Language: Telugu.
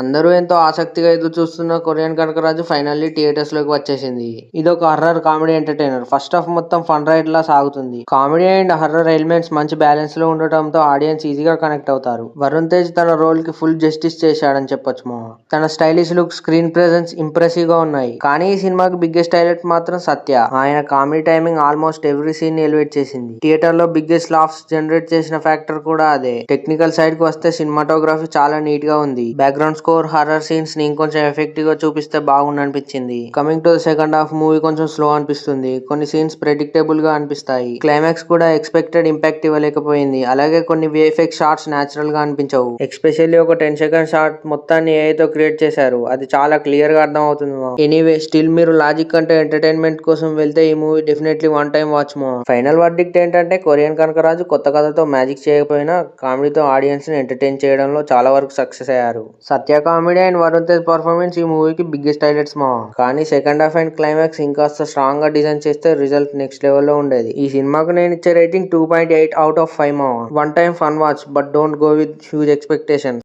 అందరూ ఎంతో ఆసక్తిగా ఎదురు చూస్తున్న కొరియన్ కనకరాజు ఫైనల్లీ థియేటర్స్ లోకి వచ్చేసింది. ఇదొక horror comedy entertainer. First half మొత్తం ఫన్ రైడ్ లా సాగుతుంది. కామెడీ అండ్ హర్రర్ ఎలిమెంట్స్ మంచి బ్యాలెన్స్ లో ఉండటంతో ఆడియన్స్ ఈజీగా కనెక్ట్ అవుతారు. వరుణ్ తేజ్ తన రోల్ కి ఫుల్ జస్టిస్ చేశాడని చెప్పొచ్చు మా. తన stylish look, screen presence impressive గా ఉన్నాయి. కానీ ఈ సినిమాకి బిగ్గెస్ట్ హైలైట్ మాత్రం సత్య. ఆయన comedy timing almost every scene elevate చేసింది. థియేటర్ లో బిగ్గెస్ట్ లాఫ్స్ జనరేట్ చేసిన ఫ్యాక్టర్ కూడా అదే. టెక్నికల్ సైడ్ కి వస్తే సినిమాటోగ్రఫీ చాలా నీట్ గా ఉంది. బ్యాక్గ్రౌండ్ స్కోర్, హారర్ సీన్స్ ని ఇంకొంచెం ఎఫెక్టివ్ గా చూపిస్తే బాగుండనిపించింది. Coming to the second half, movie కొంచెం స్లో అనిపిస్తుంది. కొన్ని సీన్స్ ప్రెడిక్టబుల్ గా అనిపిస్తాయి. క్లైమాక్స్ కూడా ఎక్స్పెక్టెడ్ ఇంపాక్ట్ ఇవ్వలేకపోయింది. అలాగే కొన్ని విఎఫ్ఎక్స్ షాట్స్ న్యాచురల్ గా అనిపించవు. ఎస్పెషల్లీ ఒక 10 సెకండ్ షాట్ మొత్తాన్ని AI తో క్రియేట్ చేశారు. అది చాలా క్లియర్ గా అర్థం అవుతుంది. ఎనీవే, స్టిల్ మీరు లాజిక్ కంటే ఎంటర్టైన్మెంట్ కోసం వెళ్తే ఈ movie definitely one time watch మో. ఫైనల్ వర్డిక్ట్ ఏంటంటే, కొరియన్ కనకరాజు కొత్త కథతో మ్యాజిక్ చేయకపోయినా కామెడీతో ఆడియన్స్ ని ఎంటర్టైన్ చేయడంలో చాలా వరకు సక్సెస్ అయ్యారు. Satya comedy and Varun Tej performance ఈ మూవీకి బిగ్గెస్ట్ హైలైట్స్ మా. కానీ సెకండ్ హాఫ్ అండ్ క్లైమాక్స్ ఇంకాస్త స్ట్రాంగ్ గా డిజైన్ చేస్తే రిజల్ట్ నెక్స్ట్ లెవెల్ లో ఉండేది. ఈ సినిమాకు నేను ఇచ్చే రేటింగ్ 2.8 out of 5 మా. One time fun watch, but don't go with huge expectations.